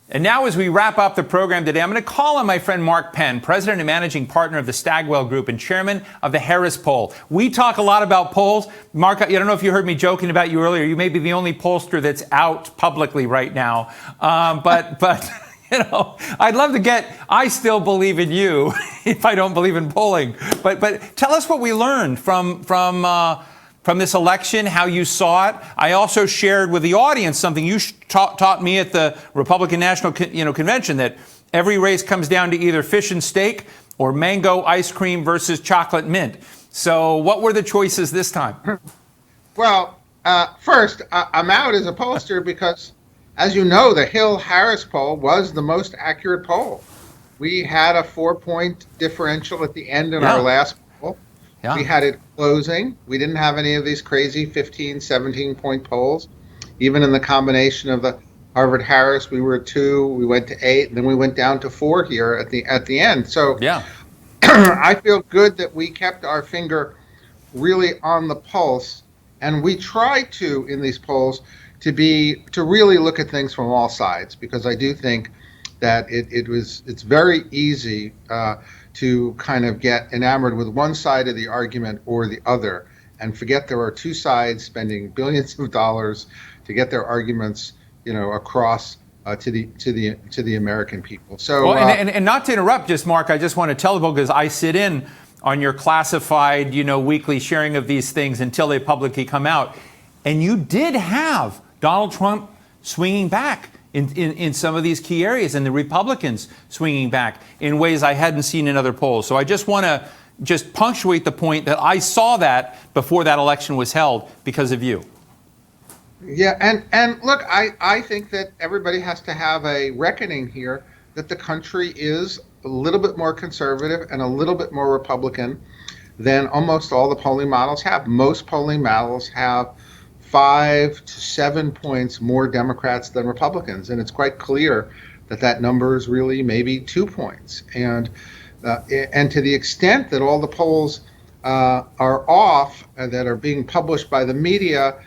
And now, as we wrap up the program today, I'm going to call on my friend Mark Penn, president and managing partner of the Stagwell Group and chairman of the Harris Poll. We talk a lot about polls. Mark, I don't know if you heard me joking about you earlier. You may be the only pollster that's out publicly right now. But you know, I'd love to I still believe in you if I don't believe in polling. But tell us what we learned from this election, how you saw it. I also shared with the audience something you taught me at the Republican National Convention, that every race comes down to either fish and steak or mango ice cream versus chocolate mint. So what were the choices this time? Well, first, I'm out as a pollster because, as you know, the Hill-Harris poll was the most accurate poll. We had a 4-point differential at the end in our last poll. Yeah. We had it closing. We didn't have any of these crazy 15, 17-point polls. Even in the combination of the Harvard-Harris, we were at 2, we went to 8, and then we went down to 4 here at the end. So yeah. I feel good that we kept our finger really on the pulse, and we try to, in these polls, to really look at things from all sides, because I do think that it's very easy to kind of get enamored with one side of the argument or the other, and forget there are two sides spending billions of dollars to get their arguments, across to the American people. So, well, and not to interrupt, just Mark, I just want to tell people, because I sit in on your classified, weekly sharing of these things until they publicly come out, and you did have Donald Trump swinging back in some of these key areas, and the Republicans swinging back in ways I hadn't seen in other polls. So I just want to punctuate the point that I saw that before that election was held because of you. Yeah, and look, I think that everybody has to have a reckoning here that the country is a little bit more conservative and a little bit more Republican than almost all the polling models have. Most polling models have 5 to 7 points more Democrats than Republicans, and it's quite clear that number is really maybe 2 points. And to the extent that all the polls are off that are being published by the media,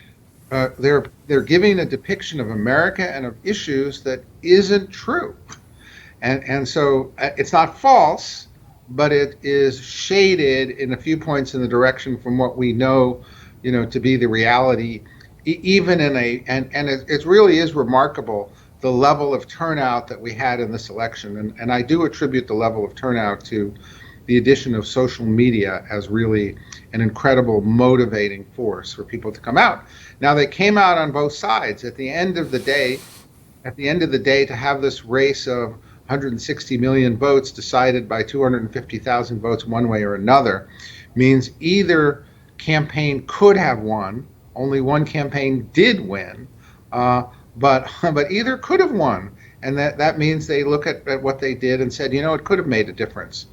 they're giving a depiction of America and of issues that isn't true. And so it's not false, but it is shaded in a few points in the direction from what we know, to be the reality. Even in it really is remarkable the level of turnout that we had in this election, and I do attribute the level of turnout to the addition of social media as really an incredible motivating force for people to come out. Now, they came out on both sides. At the end of the day, to have this race of 160 million votes decided by 250,000 votes one way or another means either campaign could have won. Only one campaign did win, but either could have won, and that means they look at what they did and said, it could have made a difference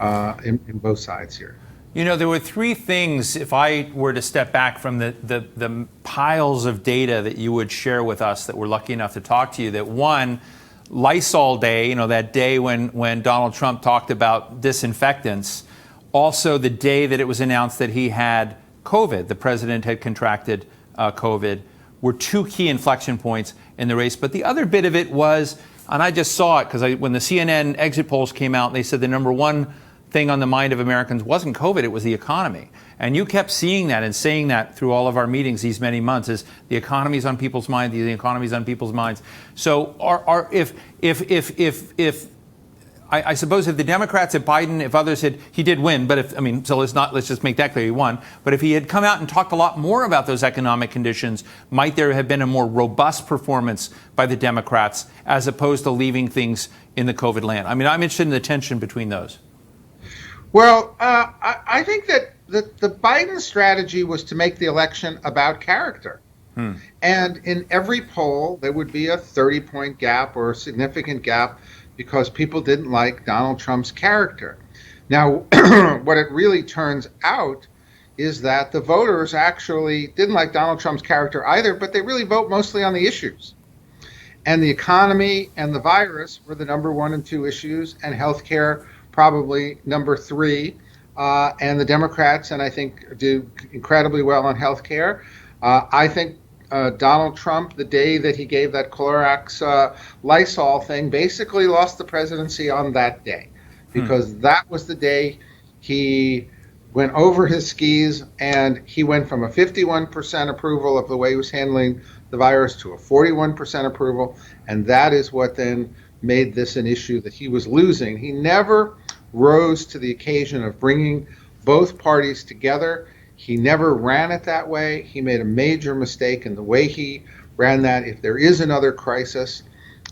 in both sides here. There were 3 things, if I were to step back from the piles of data that you would share with us that we're lucky enough to talk to you, that one, Lysol Day, that day when Donald Trump talked about disinfectants, also the day that it was announced that he had COVID, the president had contracted COVID, were 2 key inflection points in the race. But the other bit of it was, and I just saw it because when the CNN exit polls came out, they said the number one thing on the mind of Americans wasn't COVID, it was the economy. And you kept seeing that and saying that through all of our meetings these many months, is the economy's on people's minds, the economy's on people's minds. So if I suppose if the Democrats, if Biden, if others he did win, but let's just make that clear, he won. But if he had come out and talked a lot more about those economic conditions, might there have been a more robust performance by the Democrats as opposed to leaving things in the COVID land? I'm interested in the tension between those. Well, I think that the Biden strategy was to make the election about character. And in every poll, there would be a 30-point gap or a significant gap because people didn't like Donald Trump's character. Now, what it really turns out is that the voters actually didn't like Donald Trump's character either, but they really vote mostly on the issues. And the economy and the virus were the number 1 and 2 issues, and healthcare probably number 3. And the Democrats, and I think, do incredibly well on healthcare. I think Donald Trump, the day that he gave that Clorox Lysol thing, basically lost the presidency on that day, because that was the day he went over his skis, and he went from a 51% approval of the way he was handling the virus to a 41% approval, and that is what then made this an issue that he was losing. He never rose to the occasion of bringing both parties together. He never ran it that way. He made a major mistake in the way he ran that. If there is another crisis,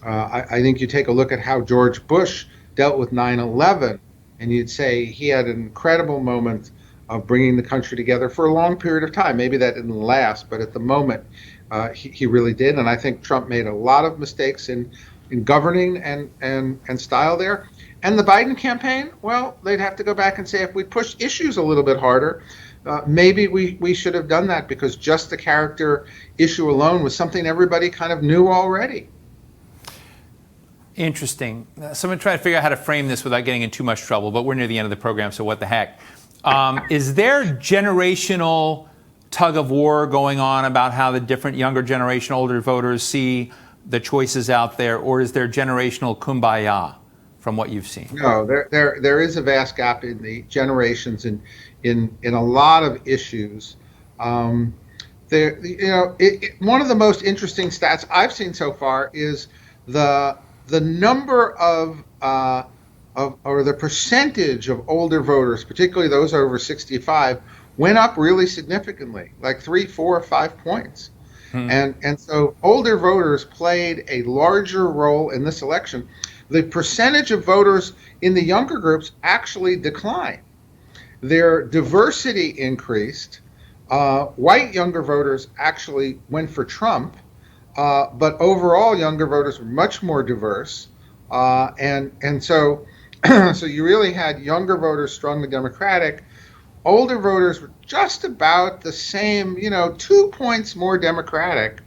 I think you take a look at how George Bush dealt with 9/11, and you'd say he had an incredible moment of bringing the country together for a long period of time. Maybe that didn't last, but at the moment, he really did. And I think Trump made a lot of mistakes in governing and style there. And the Biden campaign, well, they'd have to go back and say, if we push issues a little bit harder, maybe we should have done that, because just the character issue alone was something everybody kind of knew already. Interesting. So I'm going to try to figure out how to frame this without getting in too much trouble, but we're near the end of the program, so what the heck. Is there generational tug of war going on about how the different younger generation, older voters see the choices out there, or is there generational kumbaya from what you've seen? No, there is a vast gap in the generations in a lot of issues. One of the most interesting stats I've seen so far is the number of or the percentage of older voters, particularly those over 65, went up really significantly, like 3, 4, 5 points. And so older voters played a larger role in this election. The percentage of voters in the younger groups actually declined. Their diversity increased. White younger voters actually went for Trump, but overall younger voters were much more diverse. And so so you really had younger voters strongly Democratic. Older voters were just about the same, 2 points more Democratic,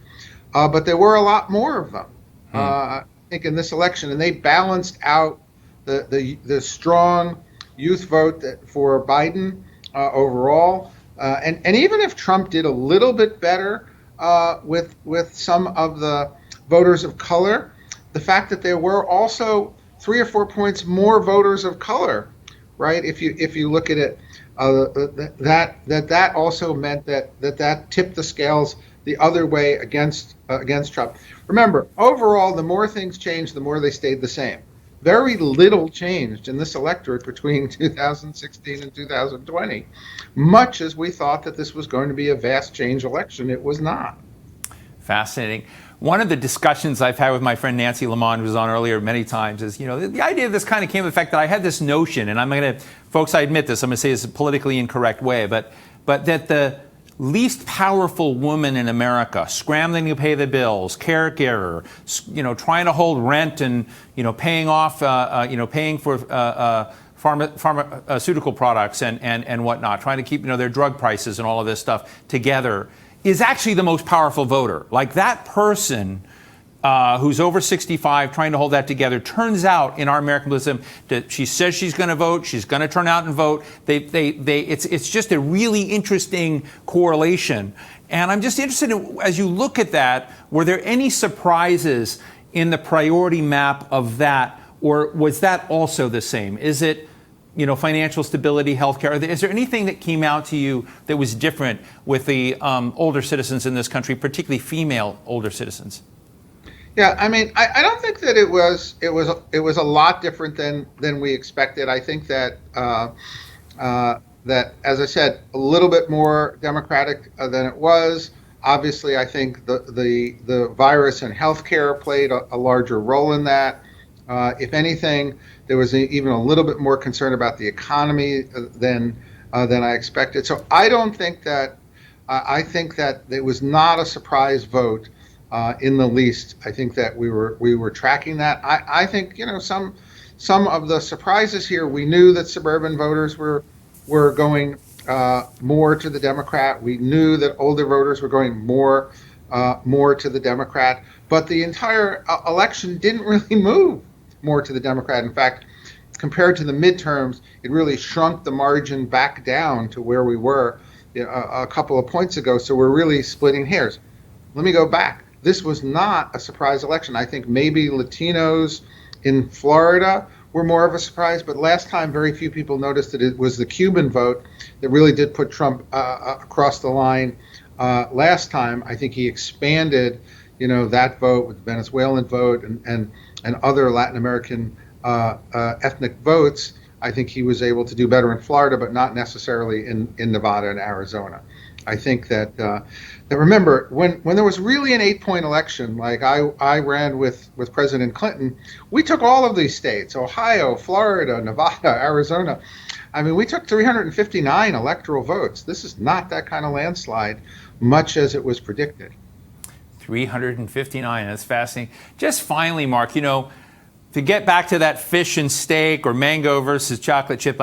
but there were a lot more of them, I think, in this election, and they balanced out the strong youth vote for Biden overall. And even if Trump did a little bit better with some of the voters of color, the fact that there were also 3 or 4 points more voters of color, right? If you look at it, that also meant that tipped the scales the other way against Trump. Remember, overall, the more things changed, the more they stayed the same. Very little changed in this electorate between 2016 and 2020, much as we thought that this was going to be a vast change election. It was not. Fascinating. One of the discussions I've had with my friend Nancy Lamond, who was on earlier many times, is, the idea of this kind of came from the fact that I had this notion, and I'm going to, folks, I admit this, I'm going to say this a politically incorrect way, but that the least powerful woman in America, scrambling to pay the bills, caregiver, trying to hold rent and, paying off, paying for pharmaceutical products and whatnot, trying to keep, their drug prices and all of this stuff together, is actually the most powerful voter. Like that person who's over 65 trying to hold that together, turns out in our Americanism that she says she's going to vote, she's going to turn out and vote. It's just a really interesting correlation. And I'm just interested in, as you look at that, were there any surprises in the priority map of that, or was that also the same? Is it financial stability, healthcare? Is there anything that came out to you that was different with the older citizens in this country, particularly female older citizens? Yeah, I mean, I don't think that it was a lot different than we expected. I think that that, as I said, a little bit more Democratic than it was. Obviously, I think the virus and healthcare played a larger role in that. If anything, there was even a little bit more concern about the economy than I expected. So I don't think that. I think that it was not a surprise vote in the least. I think that we were tracking that. I think some of the surprises here. We knew that suburban voters were going more to the Democrat. We knew that older voters were going more to the Democrat. But the entire election didn't really move more to the Democrat. In fact, compared to the midterms, it really shrunk the margin back down to where we were a couple of points ago. So we're really splitting hairs. let me go back. This was not a surprise election. I think maybe Latinos in Florida were more of a surprise, but last time very few people noticed that it was the Cuban vote that really did put Trump across the line. Last time, I think he expanded, that vote with the Venezuelan vote and other Latin American ethnic votes. I think he was able to do better in Florida, but not necessarily in Nevada and Arizona. I think that remember, when there was really an 8-point election, like I ran with President Clinton, we took all of these states, Ohio, Florida, Nevada, Arizona. I mean, we took 359 electoral votes. This is not that kind of landslide, much as it was predicted. 359, that's fascinating. Just finally, Mark, to get back to that fish and steak or mango versus chocolate chip,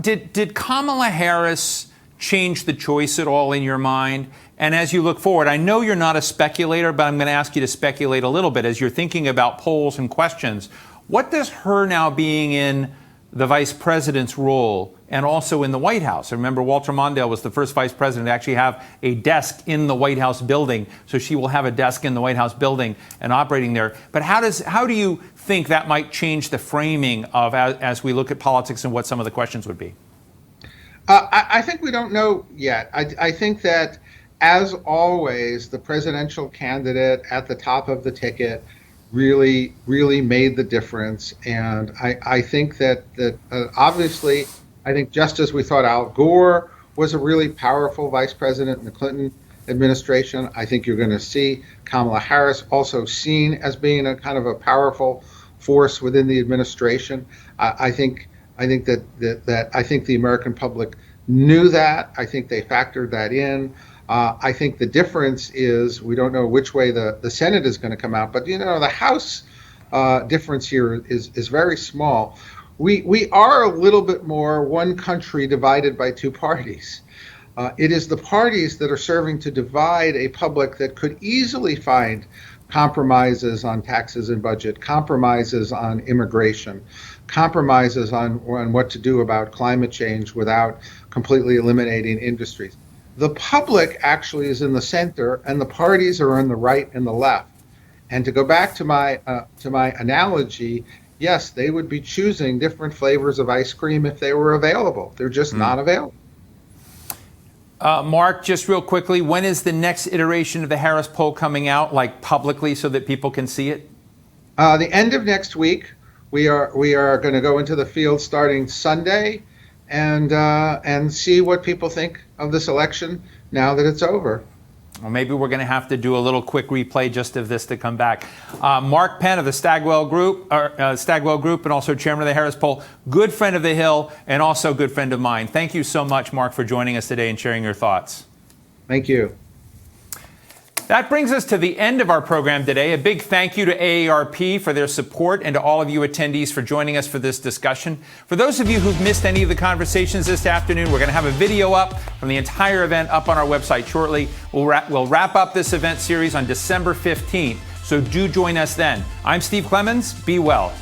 did Kamala Harris change the choice at all in your mind? And as you look forward, I know you're not a speculator, but I'm going to ask you to speculate a little bit as you're thinking about polls and questions. What does her now being in the vice president's role and also in the White House? Remember, Walter Mondale was the first vice president to actually have a desk in the White House building. So she will have a desk in the White House building and operating there. But how do you think that might change the framing of as we look at politics and what some of the questions would be? I think we don't know yet. I think that, as always, the presidential candidate at the top of the ticket really, really made the difference. And I think that obviously, I think just as we thought Al Gore was a really powerful vice president in the Clinton administration, I think you're going to see Kamala Harris also seen as being a kind of a powerful force within the administration. I think the American public knew that. I think they factored that in. I think the difference is we don't know which way the Senate is going to come out, but the House difference here is very small. We are a little bit more one country divided by two parties. It is the parties that are serving to divide a public that could easily find compromises on taxes and budget, compromises on immigration, compromises on what to do about climate change without completely eliminating industries. The public actually is in the center, and the parties are on the right and the left. And to go back to my analogy, yes, they would be choosing different flavors of ice cream if they were available. They're just not available. Mark, just real quickly, when is the next iteration of the Harris poll coming out, like publicly, so that people can see it? The end of next week. We are going to go into the field starting Sunday, and see what people think of this election now that it's over. Well, maybe we're going to have to do a little quick replay just of this to come back. Mark Penn of the Stagwell Group, and also chairman of the Harris poll, good friend of the Hill, and also good friend of mine. Thank you so much, Mark, for joining us today and sharing your thoughts. Thank you. That brings us to the end of our program today. A big thank you to AARP for their support and to all of you attendees for joining us for this discussion. For those of you who've missed any of the conversations this afternoon, we're going to have a video up from the entire event up on our website shortly. We'll wrap up this event series on December 15th, so do join us then. I'm Steve Clemens. Be well.